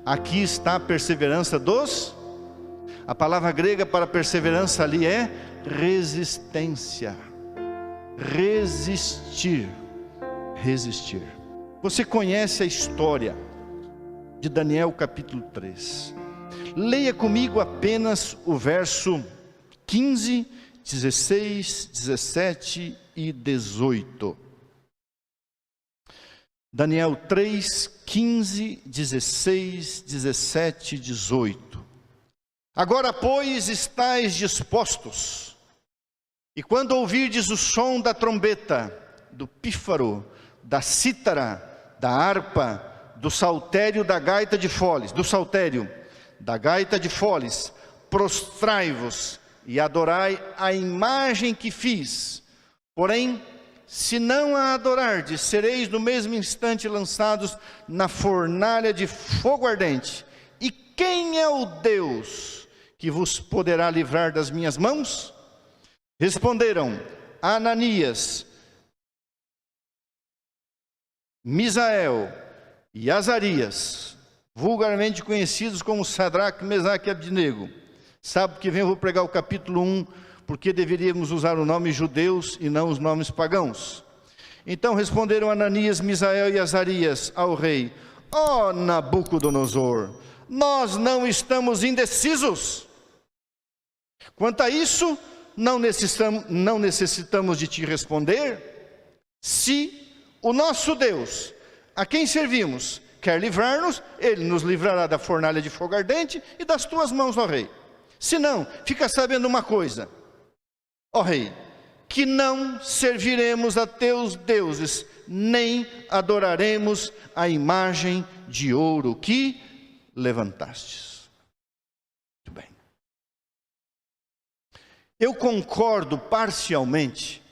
Aqui está a perseverança dos... A palavra grega para perseverança ali é resistência. Resistir. Resistir. Você conhece a história de Daniel capítulo 3. Leia comigo apenas o verso 15, 16, 17 e 18. Daniel 3, 15, 16, 17 e 18. Agora, pois, estáis dispostos, e quando ouvirdes o som da trombeta, do pífaro, da cítara, da harpa, do saltério, da gaita de foles, prostrai-vos e adorai a imagem que fiz. Porém, se não a adorardes, sereis no mesmo instante lançados na fornalha de fogo ardente. E quem é o Deus que vos poderá livrar das minhas mãos? Responderam Ananias, Misael e Azarias, vulgarmente conhecidos como Sadraque, Mesaque e Abdenego. Sábado que vem eu vou pregar o capítulo 1, porque deveríamos usar o nome judeus e não os nomes pagãos. Então responderam Ananias, Misael e Azarias ao rei: ó Nabucodonosor, nós não estamos indecisos. Quanto a isso, não necessitamos de te responder. Se o nosso Deus, a quem servimos, quer livrar-nos, Ele nos livrará da fornalha de fogo ardente e das tuas mãos, ó rei. Se não, fica sabendo uma coisa, ó rei, que não serviremos a teus deuses, nem adoraremos a imagem de ouro que levantastes. Muito bem. Eu concordo parcialmente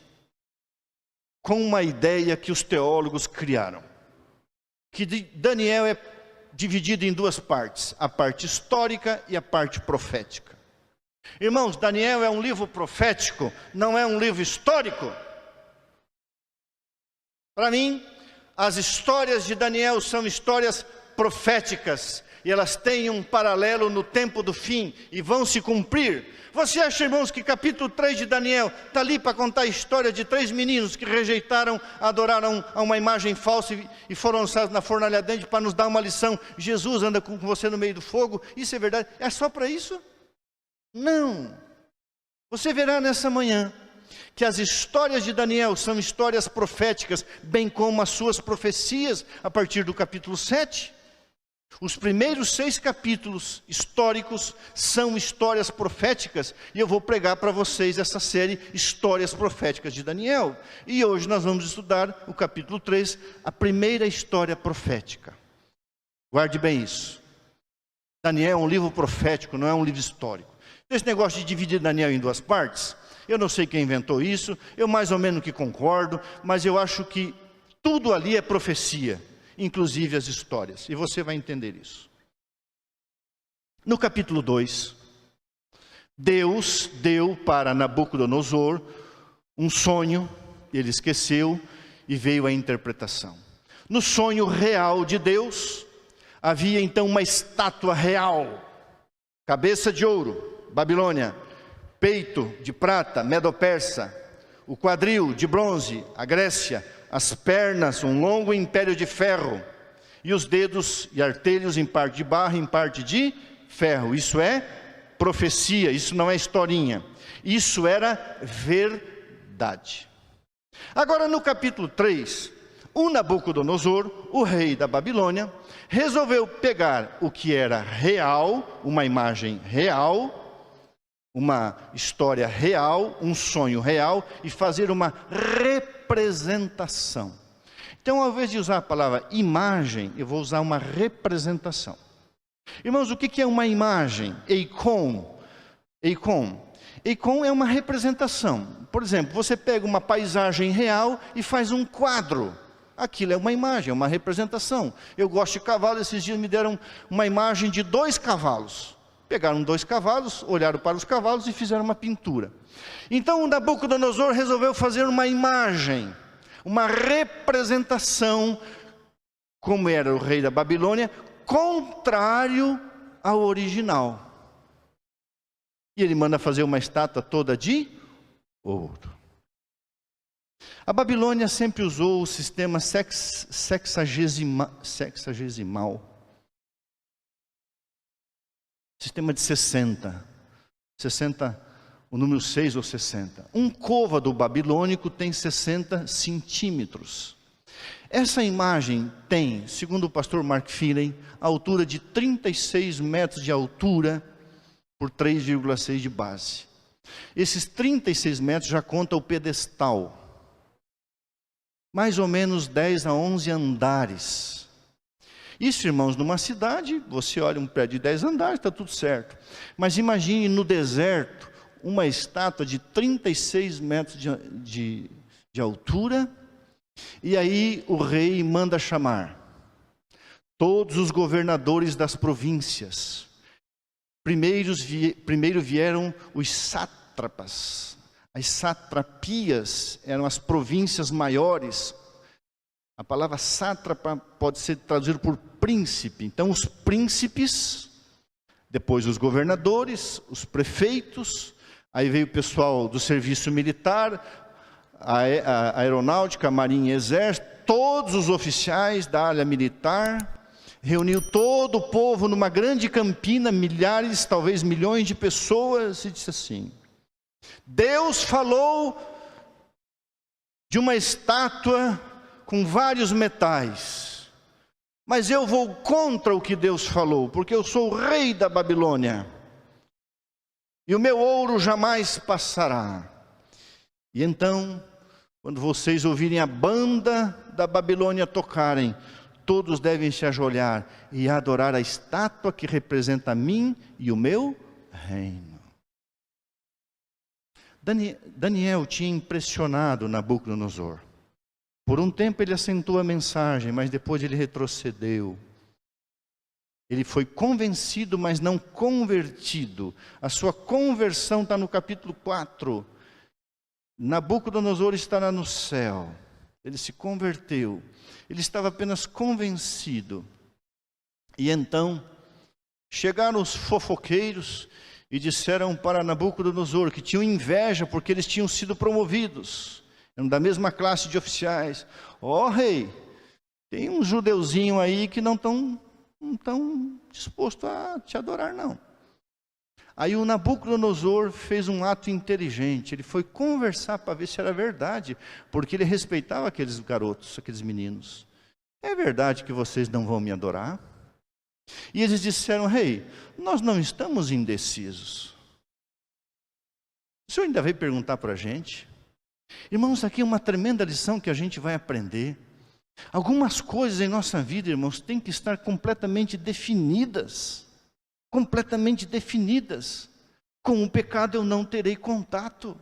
com uma ideia que os teólogos criaram, que Daniel é dividido em duas partes, a parte histórica e a parte profética. Irmãos, Daniel é um livro profético, não é um livro histórico. Para mim, as histórias de Daniel são histórias proféticas, e elas têm um paralelo no tempo do fim, e vão se cumprir. Você acha, irmãos, que capítulo 3 de Daniel está ali para contar a história de 3 meninos que rejeitaram, adoraram a uma imagem falsa e foram lançados na fornalha ardente para nos dar uma lição? Jesus anda com você no meio do fogo, isso é verdade? É só para isso? Não. Você verá nessa manhã que as histórias de Daniel são histórias proféticas, bem como as suas profecias a partir do capítulo 7. Os primeiros 6 capítulos históricos são histórias proféticas, e eu vou pregar para vocês essa série Histórias Proféticas de Daniel. E hoje nós vamos estudar o capítulo 3, a primeira história profética. Guarde bem isso. Daniel é um livro profético, não é um livro histórico. Esse negócio de dividir Daniel em duas partes, eu não sei quem inventou isso, eu mais ou menos que concordo, mas eu acho que tudo ali é profecia, inclusive as histórias, e você vai entender isso. No capítulo 2, Deus deu para Nabucodonosor um sonho, ele esqueceu e veio a interpretação. No sonho real de Deus, havia então uma estátua real, cabeça de ouro, Babilônia, peito de prata, Medo-Persa, o quadril de bronze, a Grécia, as pernas, um longo império de ferro, e os dedos e artelhos em parte de barro, em parte de ferro. Isso é profecia, isso não é historinha. Isso era verdade. Agora no capítulo 3, o Nabucodonosor, o rei da Babilônia, resolveu pegar o que era real, uma imagem real, uma história real, um sonho real, e fazer uma representação. Então, ao invés de usar a palavra imagem, eu vou usar uma representação. Irmãos, o que é uma imagem? Eikon. Eikon é uma representação. Por exemplo, você pega uma paisagem real e faz um quadro. Aquilo é uma imagem, é uma representação. Eu gosto de cavalo, esses dias me deram uma imagem de 2 cavalos. Pegaram 2 cavalos, olharam para os cavalos e fizeram uma pintura. Então o Nabucodonosor resolveu fazer uma imagem, uma representação, como era o rei da Babilônia, contrário ao original. E ele manda fazer uma estátua toda de ouro. A Babilônia sempre usou o sistema sexagesimal. Sistema de 60. 60, o número 6 ou 60. Um côvado babilônico tem 60 centímetros. Essa imagem tem, segundo o pastor Mark Finney, a altura de 36 metros de altura por 3,6 de base. Esses 36 metros já conta o pedestal. Mais ou menos 10 a 11 andares. Isso, irmãos, numa cidade, você olha um prédio de 10 andares, está tudo certo. Mas imagine no deserto, uma estátua de 36 metros de altura, e aí o rei manda chamar todos os governadores das províncias. Primeiro vieram os sátrapas. As satrapias eram as províncias maiores. A palavra sátrapa pode ser traduzida por príncipe. Então os príncipes, depois os governadores, os prefeitos, aí veio o pessoal do serviço militar, a aeronáutica, a marinha e exército, todos os oficiais da área militar, reuniu todo o povo numa grande campina, milhares, talvez milhões de pessoas, e disse assim: Deus falou de uma estátua com vários metais, mas eu vou contra o que Deus falou, porque eu sou o rei da Babilônia, e o meu ouro jamais passará. E então, quando vocês ouvirem a banda da Babilônia tocarem, todos devem se ajoelhar e adorar a estátua que representa a mim e o meu reino. Daniel tinha impressionado Nabucodonosor. Por um tempo ele assentou a mensagem, mas depois ele retrocedeu. Ele foi convencido, mas não convertido. A sua conversão está no capítulo 4. Nabucodonosor estará no céu. Ele se converteu. Ele estava apenas convencido. E então, chegaram os fofoqueiros e disseram para Nabucodonosor que tinham inveja porque eles tinham sido promovidos. Eram da mesma classe de oficiais. Ó rei, tem um judeuzinho aí que não estão disposto a te adorar não. Aí o Nabucodonosor fez um ato inteligente. Ele foi conversar para ver se era verdade, porque ele respeitava aqueles garotos, aqueles meninos. É verdade que vocês não vão me adorar? E eles disseram: rei, nós não estamos indecisos. O senhor ainda veio perguntar para a gente? Irmãos, aqui é uma tremenda lição que a gente vai aprender. Algumas coisas em nossa vida, irmãos, têm que estar completamente definidas. Completamente definidas. Com o pecado eu não terei contato.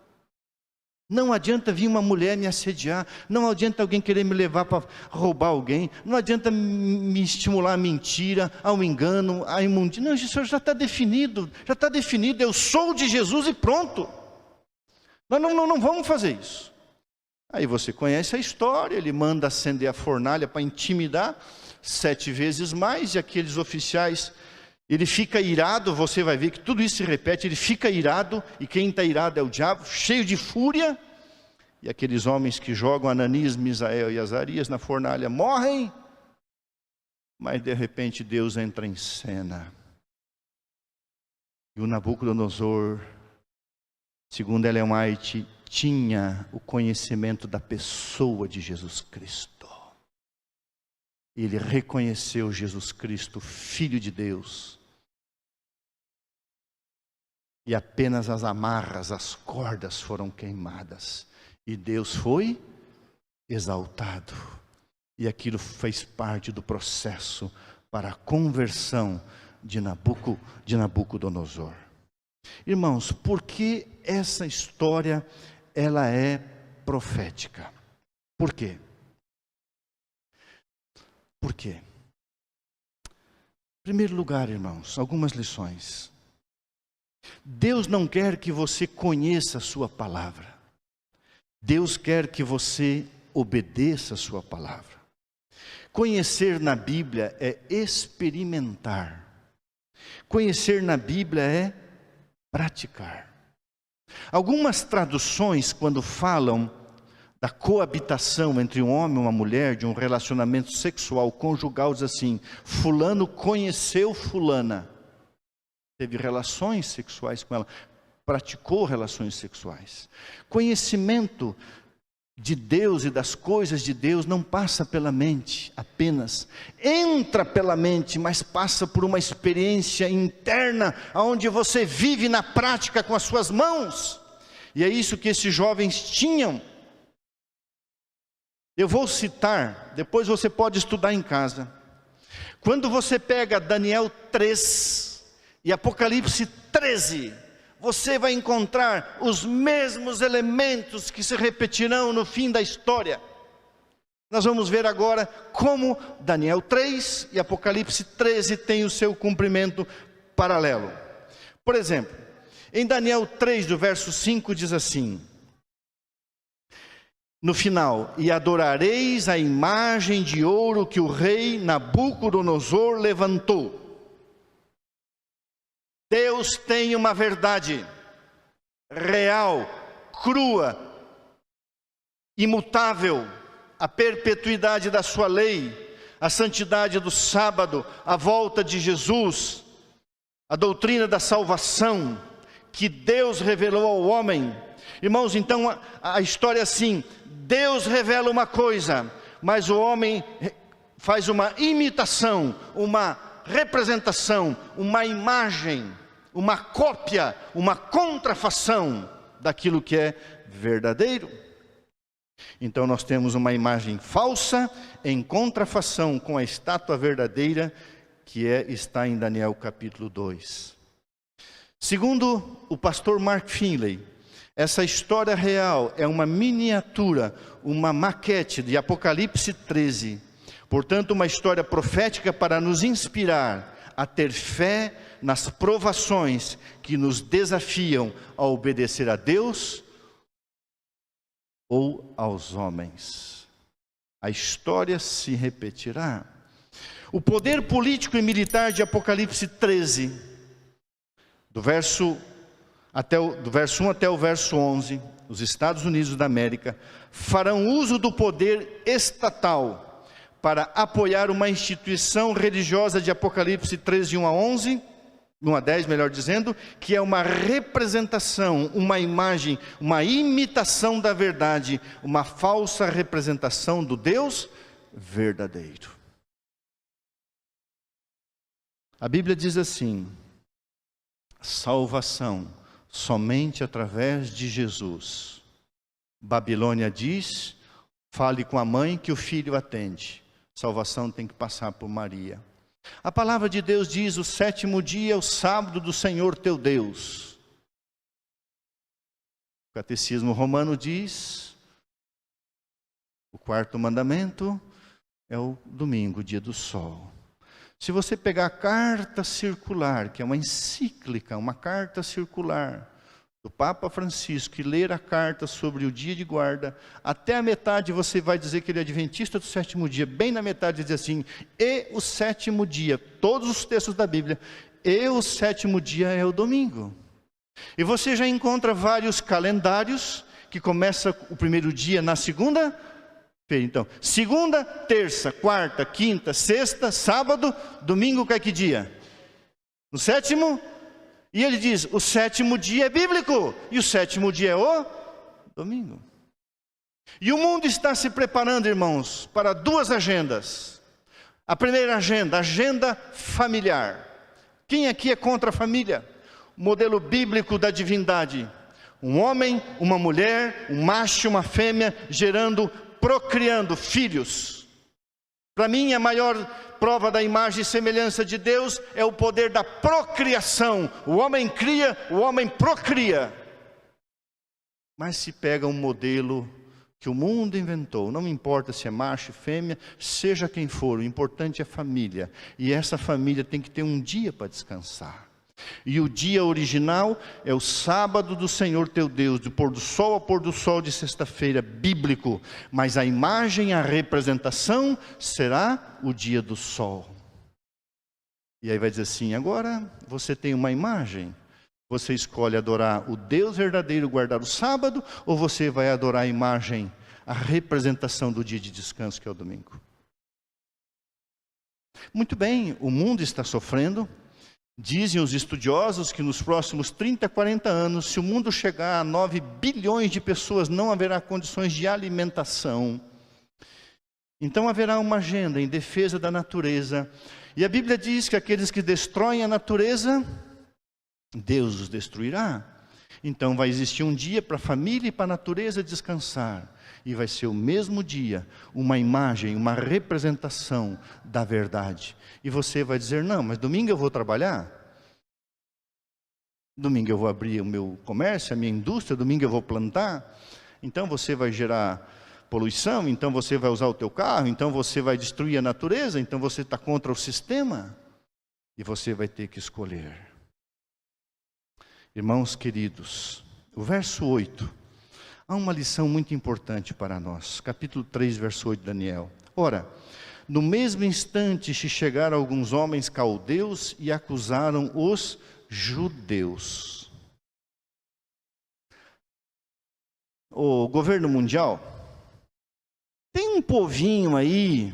Não adianta vir uma mulher me assediar. Não adianta alguém querer me levar para roubar alguém. Não adianta me estimular à mentira, ao engano, à imundícia. Não, isso já está definido. Já está definido. Eu sou de Jesus e pronto. Nós não vamos fazer isso. Aí você conhece a história. Ele manda acender a fornalha para intimidar 7 vezes mais. E aqueles oficiais... Ele fica irado, você vai ver que tudo isso se repete, ele fica irado, e quem está irado é o diabo, cheio de fúria, e aqueles homens que jogam Ananias, Misael e Azarias na fornalha morrem, mas de repente Deus entra em cena. E o Nabucodonosor, segundo Ellen White, tinha o conhecimento da pessoa de Jesus Cristo. Ele reconheceu Jesus Cristo, Filho de Deus. E apenas as amarras, as cordas foram queimadas. E Deus foi exaltado. E aquilo fez parte do processo para a conversão de Nabucodonosor. Irmãos, por que essa história ela é profética? Por quê? Por quê? Em primeiro lugar, irmãos, algumas lições. Deus não quer que você conheça a sua palavra. Deus quer que você obedeça a sua palavra. Conhecer na Bíblia é experimentar. Conhecer na Bíblia é praticar. Algumas traduções, quando falam da coabitação entre um homem e uma mulher, de um relacionamento sexual conjugal, diz assim: fulano conheceu fulana, teve relações sexuais com ela, praticou relações sexuais. Conhecimento de Deus e das coisas de Deus não passa pela mente apenas, entra pela mente, mas passa por uma experiência interna, onde você vive na prática com as suas mãos. E é isso que esses jovens tinham. Eu vou citar, depois você pode estudar em casa. Quando você pega Daniel 3 e Apocalipse 13, você vai encontrar os mesmos elementos que se repetirão no fim da história. Nós vamos ver agora como Daniel 3 e Apocalipse 13 têm o seu cumprimento paralelo. Por exemplo, em Daniel 3, do verso 5, diz assim: no final: e adorareis a imagem de ouro que o rei Nabucodonosor levantou. Deus tem uma verdade real, crua, imutável, a perpetuidade da sua lei, a santidade do sábado, a volta de Jesus, a doutrina da salvação que Deus revelou ao homem. Irmãos, então a história é assim: Deus revela uma coisa, mas o homem faz uma imitação, uma representação, uma imagem, uma cópia, uma contrafação daquilo que é verdadeiro. Então nós temos uma imagem falsa em contrafação com a estátua verdadeira, que está em Daniel capítulo 2. Segundo o pastor Mark Finley, essa história real é uma miniatura, uma maquete de Apocalipse 13. Portanto, uma história profética para nos inspirar a ter fé nas provações que nos desafiam a obedecer a Deus ou aos homens. A história se repetirá. O poder político e militar de Apocalipse 13, do verso 1 até o verso 11, os Estados Unidos da América farão uso do poder estatal para apoiar uma instituição religiosa de Apocalipse 13, 1 a 11, 1 a 10, melhor dizendo, que é uma representação, uma imagem, uma imitação da verdade, uma falsa representação do Deus verdadeiro. A Bíblia diz assim: salvação somente através de Jesus. Babilônia diz: fale com a mãe que o filho atende. Salvação tem que passar por Maria. A palavra de Deus diz: o sétimo dia é o sábado do Senhor teu Deus. O Catecismo Romano diz: o quarto mandamento é o domingo, dia do sol. Se você pegar a carta circular, que é uma encíclica, uma carta circular do Papa Francisco, e ler a carta sobre o dia de guarda, até a metade você vai dizer que ele é adventista do sétimo dia. Bem na metade diz assim: e o sétimo dia, todos os textos da Bíblia, e o sétimo dia é o domingo. E você já encontra vários calendários, que começa o primeiro dia na segunda-feira. Então, segunda, terça, quarta, quinta, sexta, sábado, domingo cai que dia? No sétimo. E ele diz: o sétimo dia é bíblico, e o sétimo dia é o domingo. E o mundo está se preparando, irmãos, para duas agendas. A primeira agenda, agenda familiar. Quem aqui é contra a família? O modelo bíblico da divindade: um homem, uma mulher, um macho, uma fêmea, procriando filhos. Para mim, a maior prova da imagem e semelhança de Deus é o poder da procriação. O homem cria, o homem procria. Mas se pega um modelo que o mundo inventou, não importa se é macho, fêmea, seja quem for, o importante é a família. E essa família tem que ter um dia para descansar. E o dia original é o sábado do Senhor teu Deus, do pôr do sol ao pôr do sol de sexta-feira, bíblico. Mas a imagem, a representação será o dia do sol. E aí vai dizer assim, agora você tem uma imagem. Você escolhe adorar o Deus verdadeiro, guardar o sábado, ou você vai adorar a imagem, a representação do dia de descanso, que é o domingo? Muito bem, o mundo está sofrendo. Dizem os estudiosos que nos próximos 30, 40 anos, se o mundo chegar a 9 bilhões de pessoas, não haverá condições de alimentação. Então haverá uma agenda em defesa da natureza. E a Bíblia diz que aqueles que destroem a natureza, Deus os destruirá. Então vai existir um dia para a família e para a natureza descansar. E vai ser o mesmo dia, uma imagem, uma representação da verdade. E você vai dizer, não, mas domingo eu vou trabalhar. Domingo eu vou abrir o meu comércio, a minha indústria, domingo eu vou plantar. Então você vai gerar poluição, então você vai usar o teu carro, então você vai destruir a natureza, então você está contra o sistema. E você vai ter que escolher. Irmãos queridos, o verso 8, há uma lição muito importante para nós. Capítulo 3, verso 8 de Daniel. Ora, no mesmo instante se chegaram alguns homens caldeus e acusaram os judeus. O governo mundial, tem um povinho aí,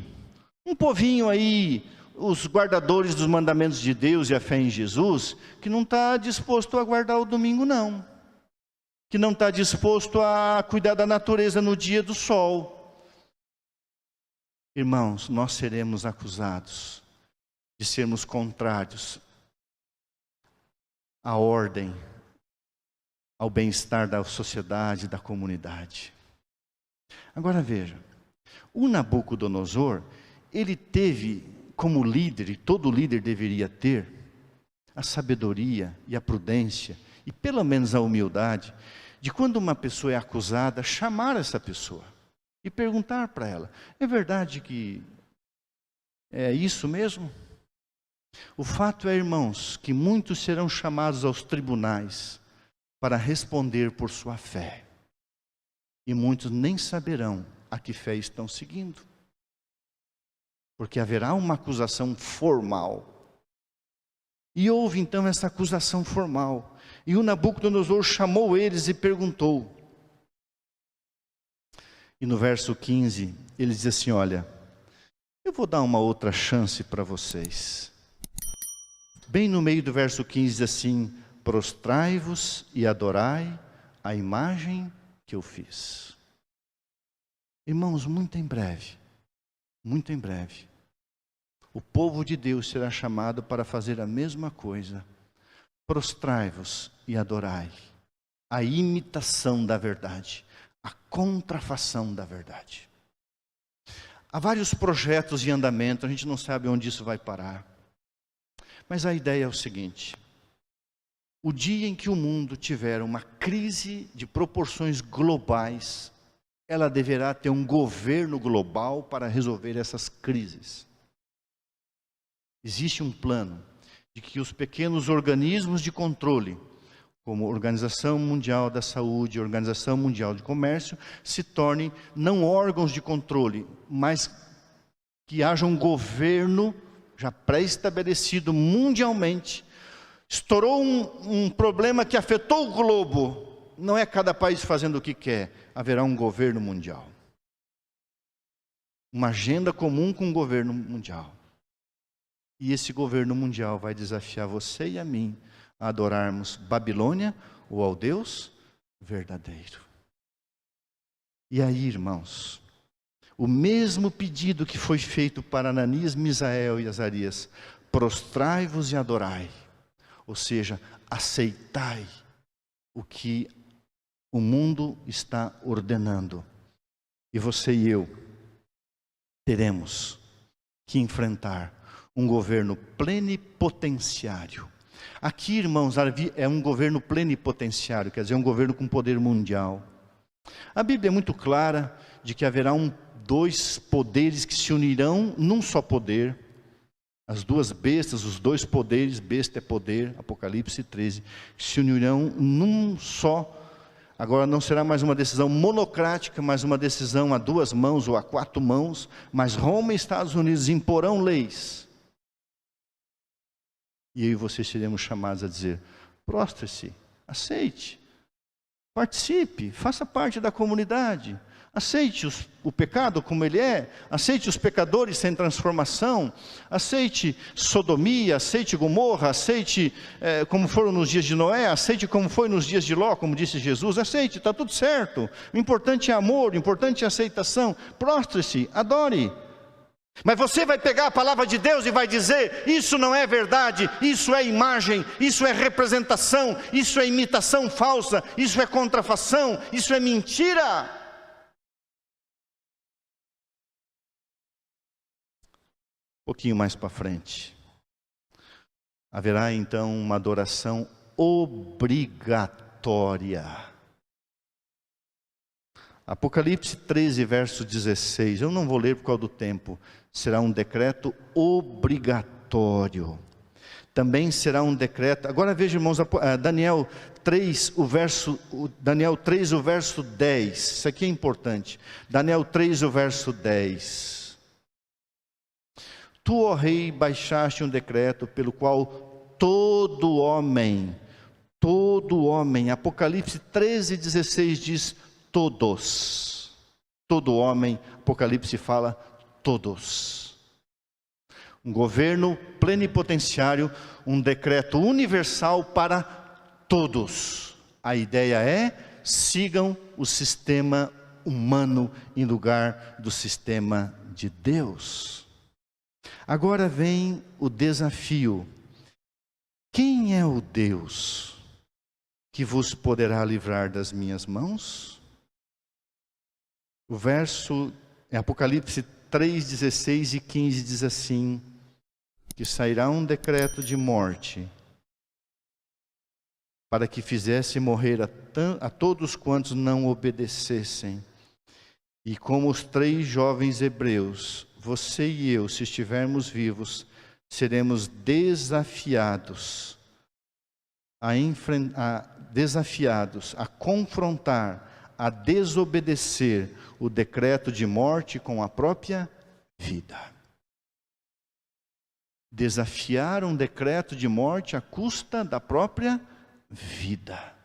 os guardadores dos mandamentos de Deus e a fé em Jesus, que não está disposto a guardar o domingo não. Que não está disposto a cuidar da natureza no dia do sol. Irmãos, nós seremos acusados de sermos contrários à ordem, ao bem-estar da sociedade, da comunidade. Agora veja, o Nabucodonosor, ele teve como líder, e todo líder deveria ter, a sabedoria e a prudência, e pelo menos a humildade, de quando uma pessoa é acusada, chamar essa pessoa e perguntar para ela, é verdade que é isso mesmo? O fato é, irmãos, que muitos serão chamados aos tribunais para responder por sua fé. E muitos nem saberão a que fé estão seguindo. Porque haverá uma acusação formal. E houve então essa acusação formal. E o Nabucodonosor chamou eles e perguntou. E no verso 15, ele diz assim, olha, eu vou dar uma outra chance para vocês. Bem no meio do verso 15 diz assim, prostrai-vos e adorai a imagem que eu fiz. Irmãos, muito em breve, o povo de Deus será chamado para fazer a mesma coisa. Prostrai-vos e adorai a imitação da verdade, a contrafação da verdade. Há vários projetos em andamento, a gente não sabe onde isso vai parar. Mas a ideia é o seguinte, o dia em que o mundo tiver uma crise de proporções globais, ela deverá ter um governo global para resolver essas crises. Existe um plano de que os pequenos organismos de controle, como a Organização Mundial da Saúde, a Organização Mundial de Comércio, se tornem não órgãos de controle, mas que haja um governo já pré-estabelecido mundialmente. Estourou um problema que afetou o globo. Não é cada país fazendo o que quer. Haverá um governo mundial. Uma agenda comum com o governo mundial. E esse governo mundial vai desafiar você e a mim a adorarmos Babilônia ou ao Deus verdadeiro. E aí, irmãos, o mesmo pedido que foi feito para Ananias, Misael e Azarias, prostrai-vos e adorai, ou seja, aceitai o que o mundo está ordenando. E você e eu teremos que enfrentar um governo plenipotenciário. Aqui, irmãos, é um governo plenipotenciário, quer dizer, um governo com poder mundial. A Bíblia é muito clara de que haverá dois poderes que se unirão num só poder. As duas bestas, os dois poderes, besta é poder, Apocalipse 13, se unirão num só. Agora não será mais uma decisão monocrática, mas uma decisão a duas mãos ou a quatro mãos, mas Roma e Estados Unidos imporão leis. E eu e você seremos chamados a dizer: prostre-se, aceite, participe, faça parte da comunidade. Aceite o pecado como ele é, aceite os pecadores sem transformação, aceite sodomia, aceite Gomorra, aceite como foram nos dias de Noé, aceite como foi nos dias de Ló, como disse Jesus, aceite, está tudo certo. O importante é amor, o importante é aceitação. Prostre-se, adore. Mas você vai pegar a palavra de Deus e vai dizer: isso não é verdade, isso é imagem, isso é representação, isso é imitação falsa, isso é contrafação, isso é mentira. Um pouquinho mais para frente, haverá então uma adoração obrigatória. Apocalipse 13, verso 16, eu não vou ler por causa do tempo. Será um decreto obrigatório. Também será um decreto, agora veja, irmãos, Daniel 3, o verso 10, isso aqui é importante. Daniel 3, o verso 10. Tu, ó rei, baixaste um decreto pelo qual todo homem, Apocalipse 13, 16 diz todos, todo homem, Apocalipse fala todos. Um governo plenipotenciário, um decreto universal para todos. A ideia é: sigam o sistema humano em lugar do sistema de Deus. Agora vem o desafio: quem é o Deus que vos poderá livrar das minhas mãos? O verso é Apocalipse 3, 16 e 15 diz assim: que sairá um decreto de morte, para que fizesse morrer a todos quantos não obedecessem. E como os 3 jovens hebreus, você e eu, se estivermos vivos, seremos desafiados a confrontar, a desobedecer o decreto de morte com a própria vida. Desafiar um decreto de morte à custa da própria vida.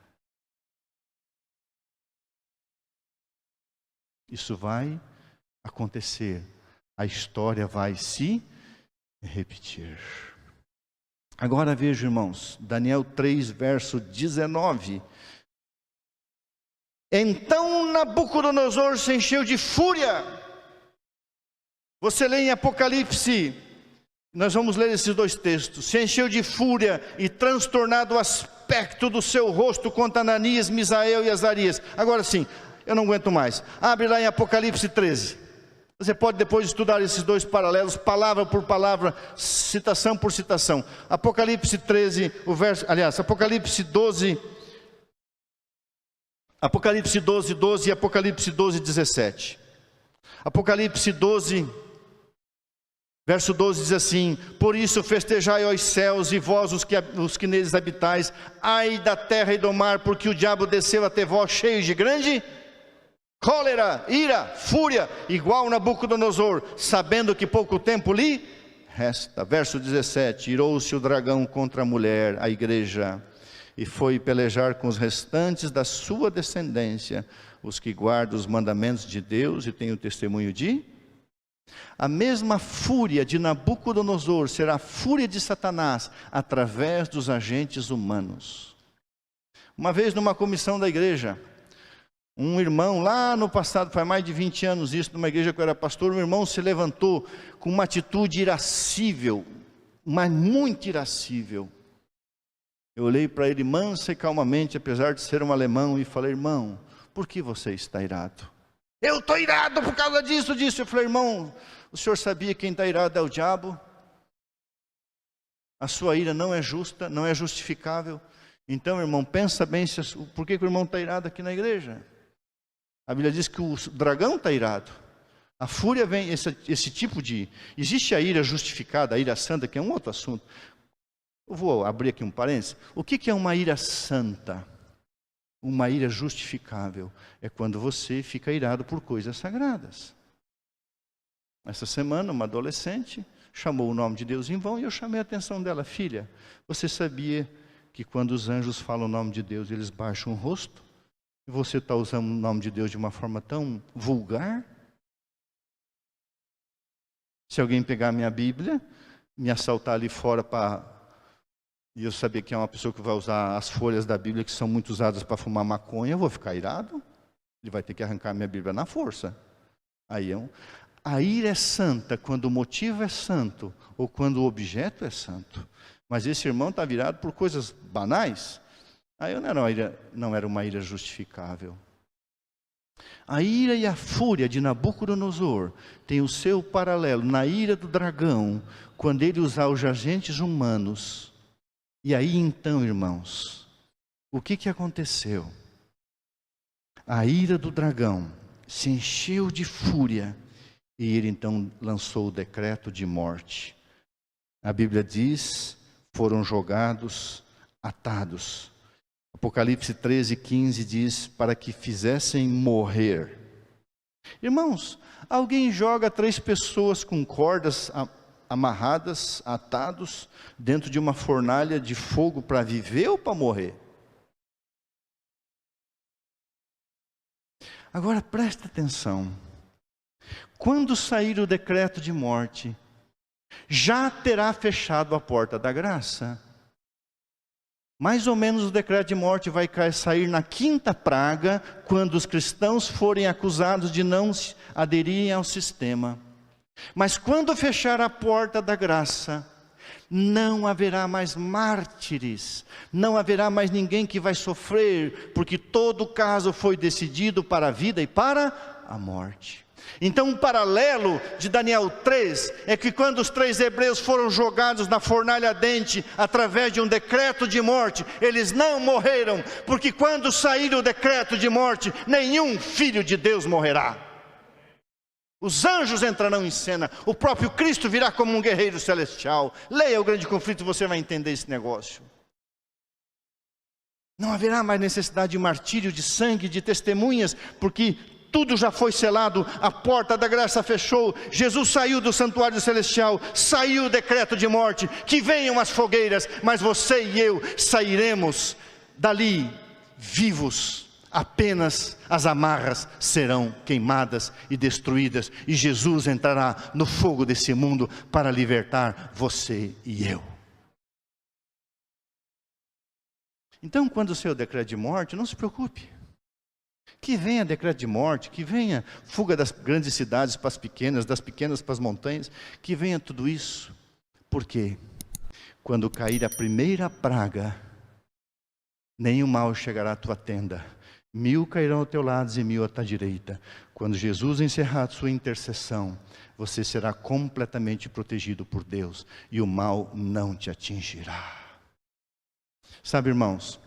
Isso vai acontecer. A história vai se repetir. Agora veja, irmãos, Daniel 3, verso 19. Então Nabucodonosor se encheu de fúria. Você lê em Apocalipse, nós vamos ler esses 2 textos. Se encheu de fúria e transtornado o aspecto do seu rosto contra Ananias, Misael e Azarias. Agora sim, eu não aguento mais. Abre lá em Apocalipse 13. Você pode depois estudar esses 2 paralelos, palavra por palavra, citação por citação. Apocalipse 13, Apocalipse 12, 12 e Apocalipse 12, 17. Apocalipse 12, verso 12 diz assim: por isso festejai os céus e vós os que neles habitais, ai da terra e do mar, porque o diabo desceu até vós cheio de grande cólera, ira, fúria, igual Nabucodonosor, sabendo que pouco tempo lhe resta. Verso 17: irou-se o dragão contra a mulher, a igreja, e foi pelejar com os restantes da sua descendência, os que guardam os mandamentos de Deus e têm o testemunho de... A mesma fúria de Nabucodonosor será a fúria de Satanás através dos agentes humanos. Uma vez numa comissão da igreja, um irmão lá no passado, faz mais de 20 anos isso, numa igreja que eu era pastor, um irmão se levantou com uma atitude irascível, mas muito irascível. Eu olhei para ele mansa e calmamente, apesar de ser um alemão, e falei: irmão, por que você está irado? Eu estou irado por causa disso. Eu falei: irmão, o senhor sabia que quem está irado é o diabo? A sua ira não é justa, não é justificável. Então, irmão, pensa bem por que o irmão está irado aqui na igreja. A Bíblia diz que o dragão está irado. A fúria vem, esse tipo de... Existe a ira justificada, a ira santa, que é um outro assunto. Eu vou abrir aqui um parênteses. O que é uma ira santa? Uma ira justificável é quando você fica irado por coisas sagradas. Essa semana, uma adolescente chamou o nome de Deus em vão e eu chamei a atenção dela. Filha, você sabia que quando os anjos falam o nome de Deus, eles baixam o rosto? E você está usando o nome de Deus de uma forma tão vulgar? Se alguém pegar a minha Bíblia, me assaltar ali fora e eu saber que é uma pessoa que vai usar as folhas da Bíblia que são muito usadas para fumar maconha, eu vou ficar irado. Ele vai ter que arrancar a minha Bíblia na força. A ira é santa quando o motivo é santo ou quando o objeto é santo. Mas esse irmão está virado por coisas banais. Aí não era uma ira justificável. A ira e a fúria de Nabucodonosor tem o seu paralelo na ira do dragão, quando ele usar os agentes humanos. E aí então, irmãos, o que aconteceu? A ira do dragão se encheu de fúria e ele então lançou o decreto de morte. A Bíblia diz, foram jogados, atados. Apocalipse 13:15 diz, para que fizessem morrer. Irmãos, alguém joga 3 pessoas com cordas amarradas, atados, dentro de uma fornalha de fogo para viver ou para morrer? Agora presta atenção. Quando sair o decreto de morte, já terá fechado a porta da graça. Mais ou menos o decreto de morte vai sair na 5ª praga, quando os cristãos forem acusados de não aderirem ao sistema. Mas quando fechar a porta da graça, não haverá mais mártires, não haverá mais ninguém que vai sofrer, porque todo o caso foi decidido para a vida e para a morte. Então um paralelo de Daniel 3 é que quando os 3 hebreus foram jogados na fornalha ardente através de um decreto de morte, eles não morreram, porque quando sair o decreto de morte, nenhum filho de Deus morrerá. Os anjos entrarão em cena, o próprio Cristo virá como um guerreiro celestial. Leia o Grande Conflito e você vai entender esse negócio. Não haverá mais necessidade de martírio, de sangue, de testemunhas, porque tudo já foi selado, a porta da graça fechou, Jesus saiu do santuário celestial, saiu o decreto de morte, que venham as fogueiras, mas você e eu sairemos dali vivos, apenas as amarras serão queimadas e destruídas, e Jesus entrará no fogo desse mundo para libertar você e eu. Então, quando o seu decreto de morte, não se preocupe. Que venha decreto de morte, que venha fuga das grandes cidades para as pequenas, das pequenas para as montanhas, que venha tudo isso. Por quê? Quando cair a primeira praga, nenhum mal chegará à tua tenda. 1000 cairão ao teu lado e 1000 à tua direita. Quando Jesus encerrar a sua intercessão, você será completamente protegido por Deus e o mal não te atingirá. Sabe, irmãos,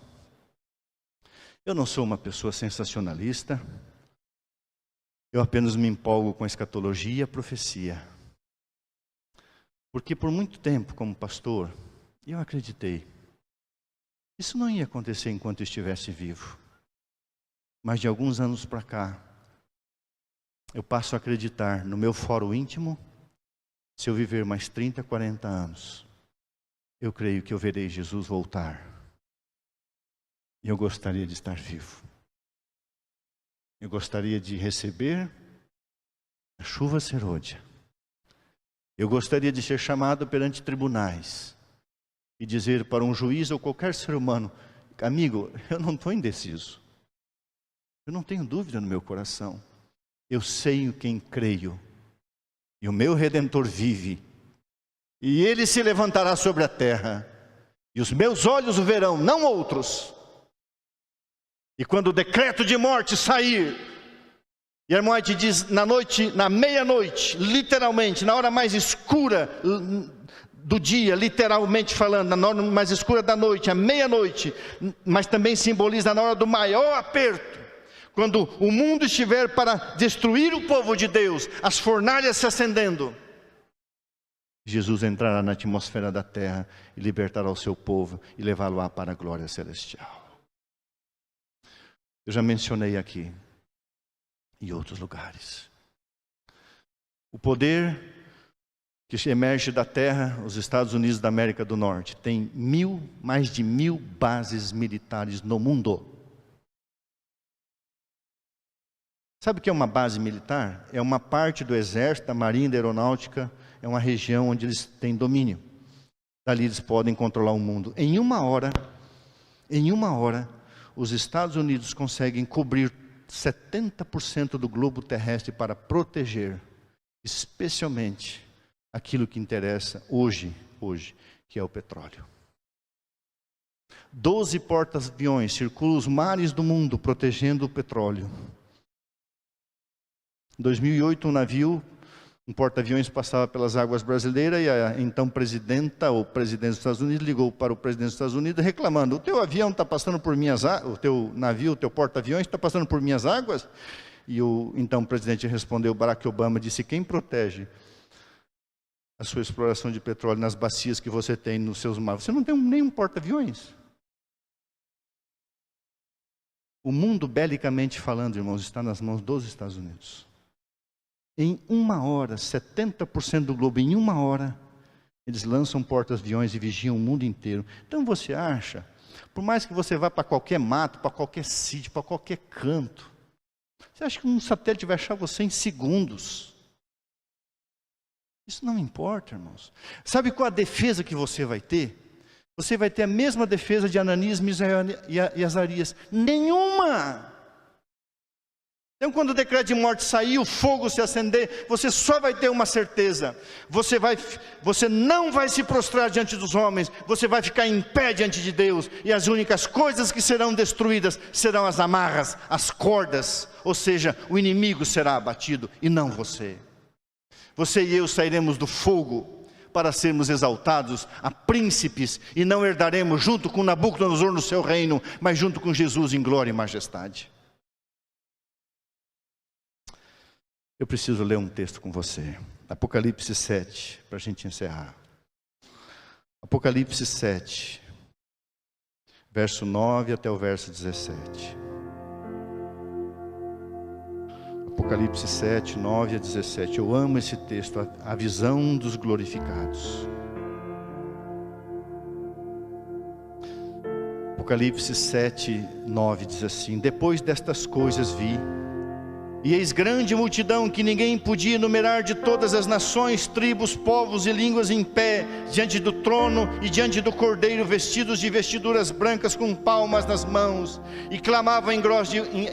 eu não sou uma pessoa sensacionalista, eu apenas me empolgo com a escatologia e a profecia. Porque por muito tempo, como pastor, eu acreditei. Isso não ia acontecer enquanto eu estivesse vivo. Mas de alguns anos para cá, eu passo a acreditar no meu fórum íntimo, se eu viver mais 30, 40 anos, eu creio que eu verei Jesus voltar. E eu gostaria de estar vivo. Eu gostaria de receber a chuva serôdia. Eu gostaria de ser chamado perante tribunais e dizer para um juiz ou qualquer ser humano: amigo, eu não estou indeciso. Eu não tenho dúvida no meu coração. Eu sei em quem creio. E o meu Redentor vive. E Ele se levantará sobre a terra. E os meus olhos o verão, não outros. E quando o decreto de morte sair, e a irmã te diz, na meia-noite, literalmente, na hora mais escura do dia, literalmente falando, na hora mais escura da noite, à meia-noite, mas também simboliza na hora do maior aperto, quando o mundo estiver para destruir o povo de Deus, as fornalhas se acendendo, Jesus entrará na atmosfera da terra e libertará o seu povo e levá-lo para a glória celestial. Eu já mencionei aqui, em outros lugares, o poder que emerge da terra. Os Estados Unidos da América do Norte tem mais de 1000 bases militares no mundo. Sabe o que é uma base militar? É uma parte do exército, da marinha, da aeronáutica, é uma região onde eles têm domínio. Dali eles podem controlar o mundo. Em uma hora, os Estados Unidos conseguem cobrir 70% do globo terrestre para proteger, especialmente, aquilo que interessa hoje, que é o petróleo. 12 porta-aviões circulam os mares do mundo protegendo o petróleo. Em 2008, um porta-aviões passava pelas águas brasileiras e a então presidente dos Estados Unidos ligou para o presidente dos Estados Unidos reclamando: o teu avião está passando por minhas águas, o teu navio, o teu porta-aviões está passando por minhas águas? E o então presidente respondeu, Barack Obama, disse: quem protege a sua exploração de petróleo nas bacias que você tem nos seus mares? Você não tem nenhum porta-aviões. O mundo, belicamente falando, irmãos, está nas mãos dos Estados Unidos. Em uma hora, 70% do globo, em uma hora, eles lançam porta-aviões e vigiam o mundo inteiro. Então você acha, por mais que você vá para qualquer mato, para qualquer sítio, para qualquer canto, você acha que um satélite vai achar você em segundos? Isso não importa, irmãos. Sabe qual a defesa que você vai ter? Você vai ter a mesma defesa de Ananias, Misael e Azarias. Nenhuma! Então, quando o decreto de morte sair, o fogo se acender, você só vai ter uma certeza: você não vai se prostrar diante dos homens, você vai ficar em pé diante de Deus, e as únicas coisas que serão destruídas serão as amarras, as cordas, ou seja, o inimigo será abatido e não você. Você e eu sairemos do fogo para sermos exaltados a príncipes, e não herdaremos junto com Nabucodonosor no seu reino, mas junto com Jesus em glória e majestade. Eu preciso ler um texto com você. Apocalipse 7, para a gente encerrar. Apocalipse 7, verso 9 até o verso 17. Apocalipse 7, 9 a 17. Eu amo esse texto, a visão dos glorificados. Apocalipse 7, 9 diz assim: depois destas coisas vi, e eis grande multidão que ninguém podia enumerar, de todas as nações, tribos, povos e línguas, em pé diante do trono e diante do Cordeiro, vestidos de vestiduras brancas, com palmas nas mãos, e clamavam em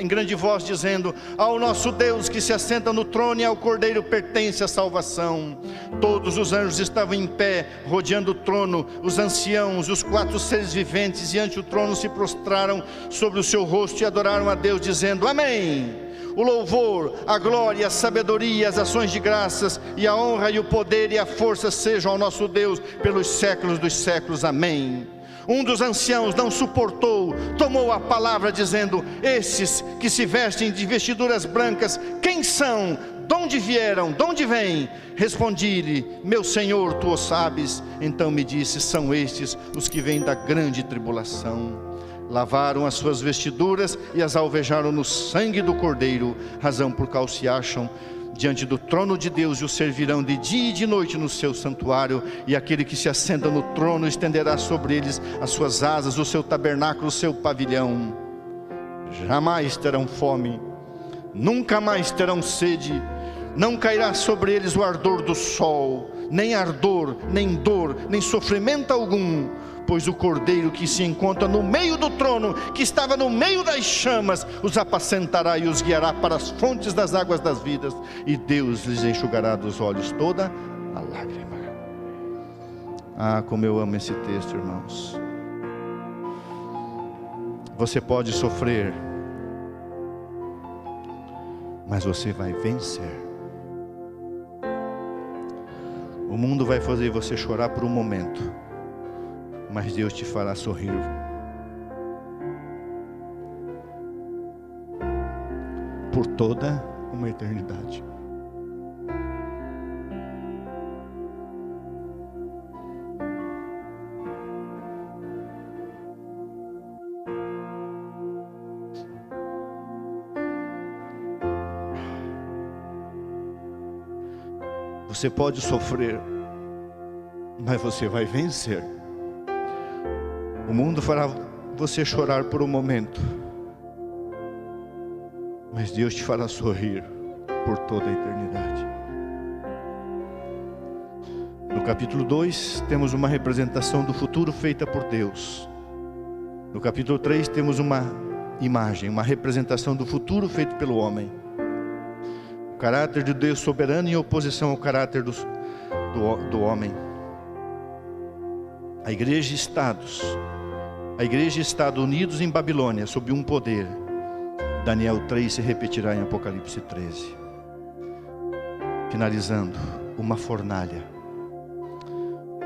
grande voz, dizendo: ao nosso Deus que se assenta no trono e ao Cordeiro pertence a salvação. Todos os anjos estavam em pé, rodeando o trono. Os anciãos, os 4 seres viventes diante do trono se prostraram sobre o seu rosto e adoraram a Deus, dizendo: amém. O louvor, a glória, a sabedoria, as ações de graças e a honra e o poder e a força sejam ao nosso Deus pelos séculos dos séculos. Amém. Um dos anciãos não suportou, tomou a palavra dizendo: esses que se vestem de vestiduras brancas, quem são? De onde vieram? De onde vêm? Respondi-lhe: meu Senhor, tu o sabes. Então me disse: são estes os que vêm da grande tribulação. Lavaram as suas vestiduras e as alvejaram no sangue do Cordeiro, razão por qual se acham diante do trono de Deus e o servirão de dia e de noite no seu santuário. E aquele que se assenta no trono estenderá sobre eles as suas asas, o seu tabernáculo, o seu pavilhão. Jamais terão fome, nunca mais terão sede, não cairá sobre eles o ardor do sol, nem ardor, nem dor, nem sofrimento algum, pois o Cordeiro que se encontra no meio do trono, que estava no meio das chamas, os apacentará e os guiará para as fontes das águas das vidas, e Deus lhes enxugará dos olhos toda a lágrima. Ah, como eu amo esse texto, irmãos. Você pode sofrer, mas você vai vencer. O mundo vai fazer você chorar por um momento, mas Deus te fará sorrir. por toda uma eternidade. Você pode sofrer, mas você vai vencer. O mundo fará você chorar por um momento, mas Deus te fará sorrir por toda a eternidade. No capítulo 2 temos uma representação do futuro feita por Deus. No capítulo 3 temos uma imagem, uma representação do futuro feito pelo homem. O caráter de Deus soberano em oposição ao caráter do homem. A igreja e Estado unidos em Babilônia sob um poder. Daniel 3 se repetirá em Apocalipse 13. Finalizando, uma fornalha.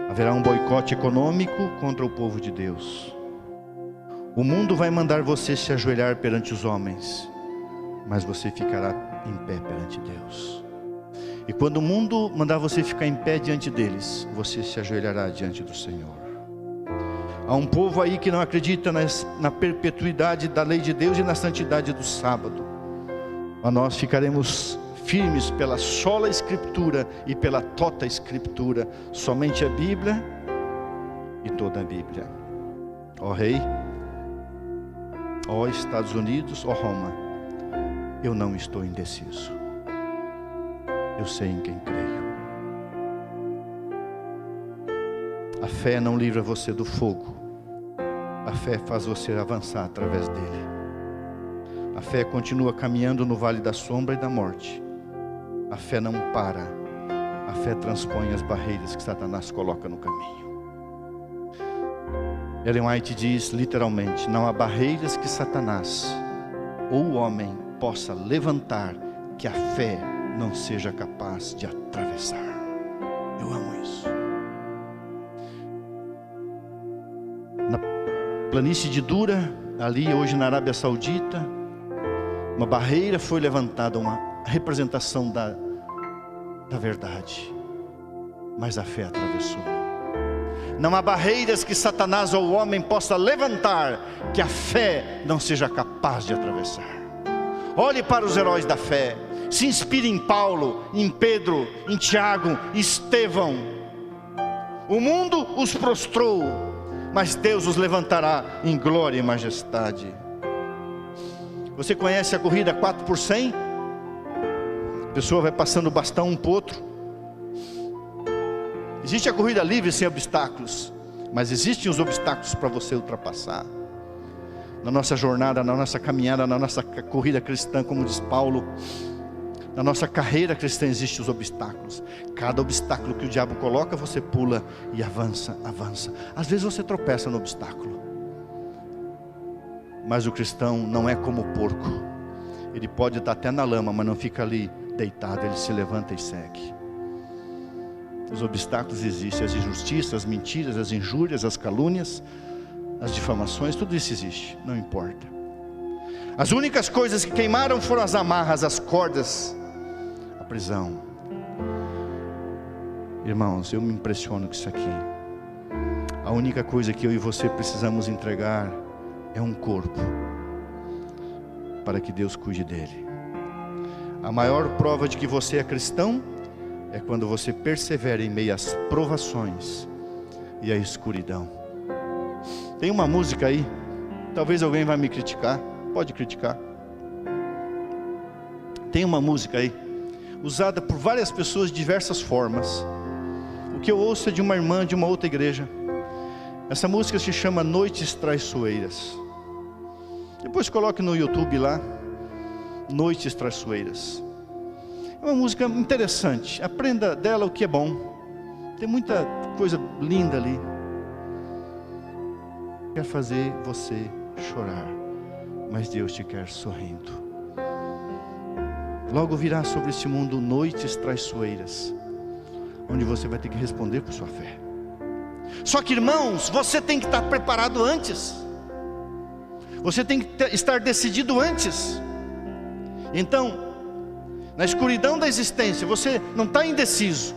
Haverá um boicote econômico contra o povo de Deus. O mundo vai mandar você se ajoelhar perante os homens, mas você ficará em pé perante Deus. E quando o mundo mandar você ficar em pé diante deles, você se ajoelhará diante do Senhor. Há um povo aí que não acredita na perpetuidade da lei de Deus e na santidade do sábado. Mas nós ficaremos firmes pela sola Escritura e pela tota Escritura. Somente a Bíblia e toda a Bíblia. Ó Rei, ó Estados Unidos, ó Roma, eu não estou indeciso. Eu sei em quem creio. A fé não livra você do fogo. A fé faz você avançar através dele. A fé continua caminhando no vale da sombra e da morte. A fé não para. A fé transpõe as barreiras que Satanás coloca no caminho. Ellen White diz literalmente: não há barreiras que Satanás ou o homem possa levantar que a fé não seja capaz de atravessar. Eu amo isso. Na planície de Dura, ali hoje na Arábia Saudita, uma barreira foi levantada, uma representação da verdade, mas a fé atravessou. Não há barreiras que Satanás ou o homem possa levantar que a fé não seja capaz de atravessar. Olhe para os heróis da fé. Se inspire em Paulo, em Pedro, em Tiago, Estevão. O mundo os prostrou, mas Deus os levantará em glória e majestade. Você conhece a corrida 4x100? A pessoa vai passando o bastão um para o outro. Existe a corrida livre sem obstáculos, mas existem os obstáculos para você ultrapassar. Na nossa jornada, na nossa caminhada, na nossa corrida cristã, como diz Paulo, na nossa carreira cristã existem os obstáculos. Cada obstáculo que o diabo coloca, você pula e avança, avança. Às vezes você tropeça no obstáculo, mas o cristão não é como o porco. Ele pode estar até na lama, mas não fica ali deitado, ele se levanta e segue. Os obstáculos existem, as injustiças, as mentiras, as injúrias, as calúnias, as difamações, tudo isso existe, não importa. As únicas coisas que queimaram foram as amarras, as cordas, a prisão. Irmãos, eu me impressiono com isso aqui. A única coisa que eu e você precisamos entregar é um corpo, para que Deus cuide dele. A maior prova de que você é cristão é quando você persevera em meio às provações e à escuridão. Tem uma música aí, talvez alguém vai me criticar, pode criticar. Tem uma música aí, usada por várias pessoas de diversas formas. O que eu ouço é de uma irmã de uma outra igreja. Essa música se chama Noites Traiçoeiras. Depois coloque no YouTube lá, Noites Traiçoeiras. É uma música interessante, aprenda dela o que é bom. Tem muita coisa linda ali. Quer fazer você chorar, mas Deus te quer sorrindo. Logo virá sobre este mundo noites traiçoeiras, onde você vai ter que responder por sua fé. Só que, irmãos, você tem que estar preparado antes. Você tem que estar decidido antes. Então, na escuridão da existência, você não está indeciso.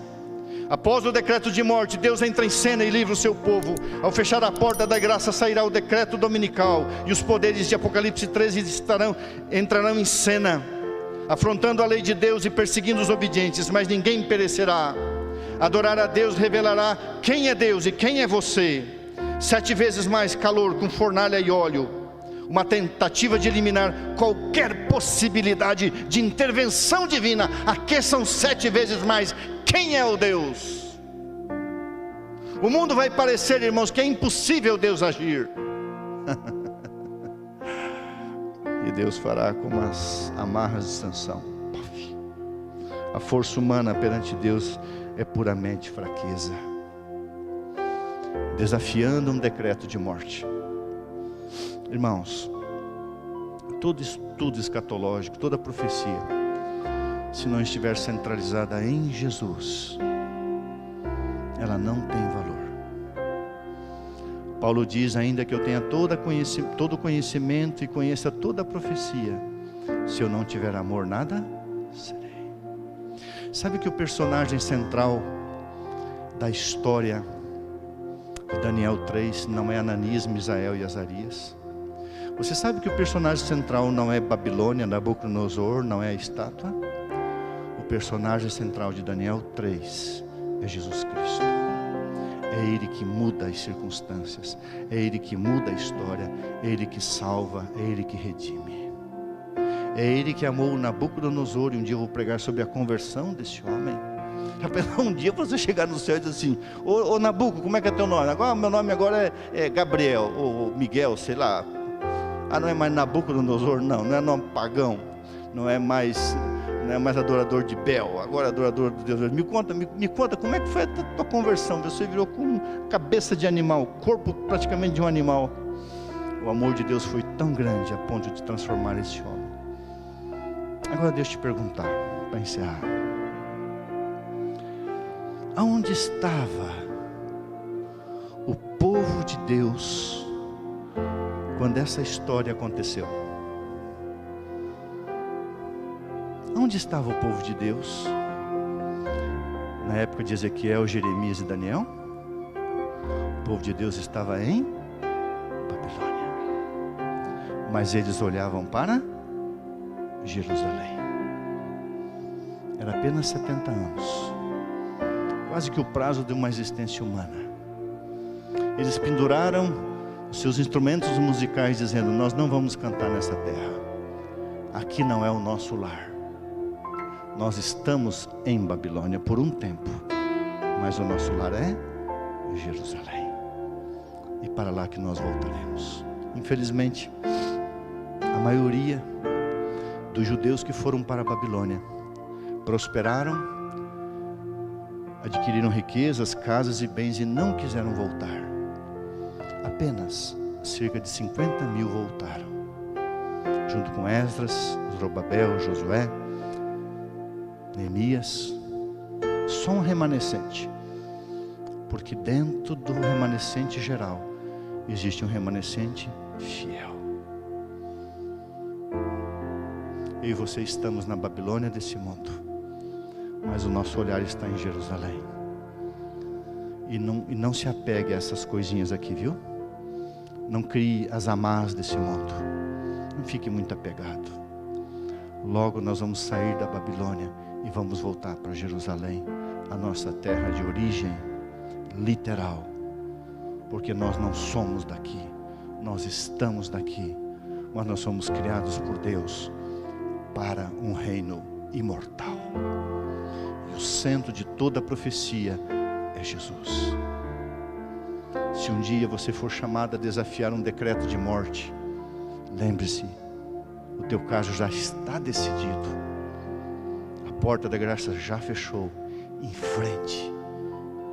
Após o decreto de morte, Deus entra em cena e livra o seu povo. Ao fechar a porta da graça, sairá o decreto dominical, e os poderes de Apocalipse 13 entrarão em cena, afrontando a lei de Deus e perseguindo os obedientes, mas ninguém perecerá. Adorar a Deus revelará quem é Deus e quem é você. 7 vezes mais calor com fornalha e óleo, uma tentativa de eliminar qualquer possibilidade de intervenção divina. Aqueçam 7 vezes mais. Quem é o Deus? O mundo vai parecer, irmãos, que é impossível Deus agir. E Deus fará como as amarras de Sansão. A força humana perante Deus é puramente fraqueza, desafiando um decreto de morte. Irmãos, todo estudo escatológico, toda profecia, se não estiver centralizada em Jesus, ela não tem valor. Paulo diz: ainda que eu tenha todo conhecimento e conheça toda a profecia, se eu não tiver amor, nada serei. Sabe que o personagem central da história de Daniel 3 não é Ananias, Misael e Azarias? Você sabe que o personagem central não é Babilônia, Nabucodonosor, não é a estátua? O personagem central de Daniel 3 é Jesus Cristo. É Ele que muda as circunstâncias, é Ele que muda a história, é Ele que salva, é Ele que redime. É Ele que amou Nabucodonosor, e um dia eu vou pregar sobre a conversão desse homem. Um dia você chegar no céu e dizer assim: ô Nabuco, como é que é teu nome? Agora, meu nome agora é Gabriel, ou Miguel, sei lá. Ah, não é mais Nabucodonosor, não é nome pagão, não é mais adorador de Bel, agora é adorador de Deus. Me conta como é que foi a tua conversão. Você virou com cabeça de animal, corpo praticamente de um animal. O amor de Deus foi tão grande a ponto de transformar esse homem. Agora deixa eu te perguntar, para encerrar: aonde estava o povo de Deus quando essa história aconteceu? Onde estava o povo de Deus na época de Ezequiel, Jeremias e Daniel? O povo de Deus estava em Babilônia, mas eles olhavam para Jerusalém. Era apenas 70 anos, quase que o prazo de uma existência humana. Eles penduraram os seus instrumentos musicais, dizendo: nós não vamos cantar nessa terra, aqui não é o nosso lar. Nós estamos em Babilônia por um tempo, mas o nosso lar é Jerusalém, e para lá que nós voltaremos. Infelizmente, a maioria dos judeus que foram para a Babilônia prosperaram, adquiriram riquezas, casas e bens, e não quiseram voltar. Apenas cerca de 50 mil voltaram, junto com Esdras, Zorobabel, Josué, Neemias. Só um remanescente, porque dentro do remanescente geral existe um remanescente fiel. Eu e você estamos na Babilônia desse mundo, mas o nosso olhar está em Jerusalém. E não se apegue a essas coisinhas aqui, viu? Não crie as amarras desse mundo, não fique muito apegado. Logo nós vamos sair da Babilônia e vamos voltar para Jerusalém, a nossa terra de origem literal, porque nós não somos daqui, nós estamos daqui, mas nós somos criados por Deus para um reino imortal, e o centro de toda a profecia é Jesus. Se um dia você for chamado a desafiar um decreto de morte, lembre-se, o teu caso já está decidido. A porta da graça já fechou. Em frente,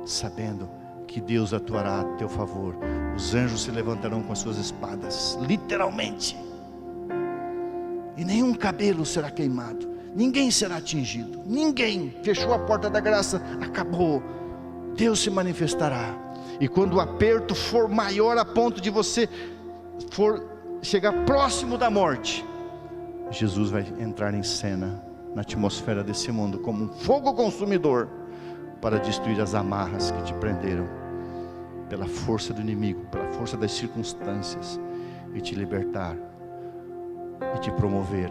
sabendo que Deus atuará a teu favor. Os anjos se levantarão com as suas espadas, literalmente, e nenhum cabelo será queimado, ninguém será atingido, ninguém. Fechou a porta da graça, acabou. Deus se manifestará, e quando o aperto for maior a ponto de você for chegar próximo da morte, Jesus vai entrar em cena na atmosfera desse mundo como um fogo consumidor para destruir as amarras que te prenderam pela força do inimigo, pela força das circunstâncias, e te libertar e te promover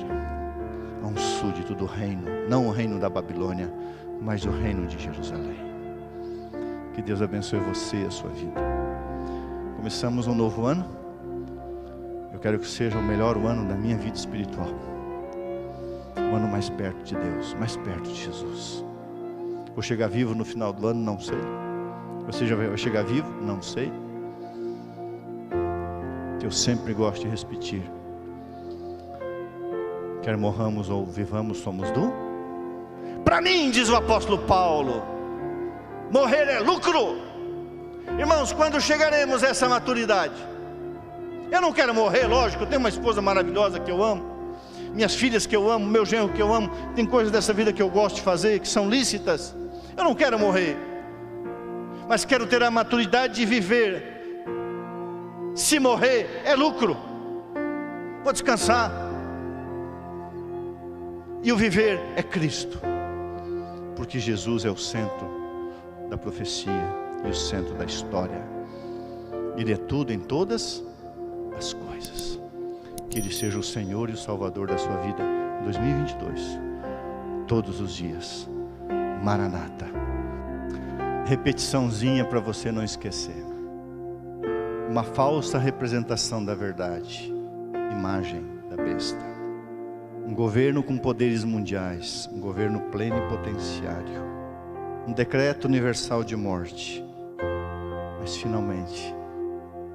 a um súdito do reino, não o reino da Babilônia, mas o reino de Jerusalém. Que Deus abençoe você e a sua vida. Começamos um novo ano. Eu quero que seja o melhor ano da minha vida espiritual, um ano mais perto de Deus, mais perto de Jesus. Vou chegar vivo no final do ano? Não sei. Você já vai chegar vivo? Não sei. Que eu sempre gosto de repetir: quer morramos ou vivamos, somos do... Para mim, diz o apóstolo Paulo, morrer é lucro. Irmãos, quando chegaremos a essa maturidade? Eu não quero morrer, lógico, eu tenho uma esposa maravilhosa que eu amo, minhas filhas que eu amo, meu genro que eu amo, tem coisas dessa vida que eu gosto de fazer, que são lícitas. Eu não quero morrer, mas quero ter a maturidade de viver. Se morrer é lucro, vou descansar. E o viver é Cristo, porque Jesus é o centro da profecia e o centro da história. Ele é tudo em todas as coisas. Que Ele seja o Senhor e o Salvador da sua vida em 2022, todos os dias. Maranata. Repetiçãozinha para você não esquecer. Uma falsa representação da verdade, imagem da besta. Um governo com poderes mundiais, um governo plenipotenciário, um decreto universal de morte, mas finalmente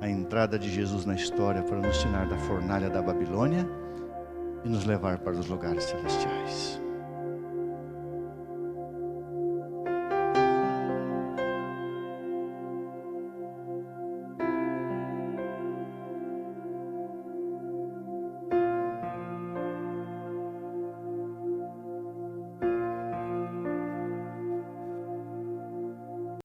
a entrada de Jesus na história para nos tirar da fornalha da Babilônia e nos levar para os lugares celestiais.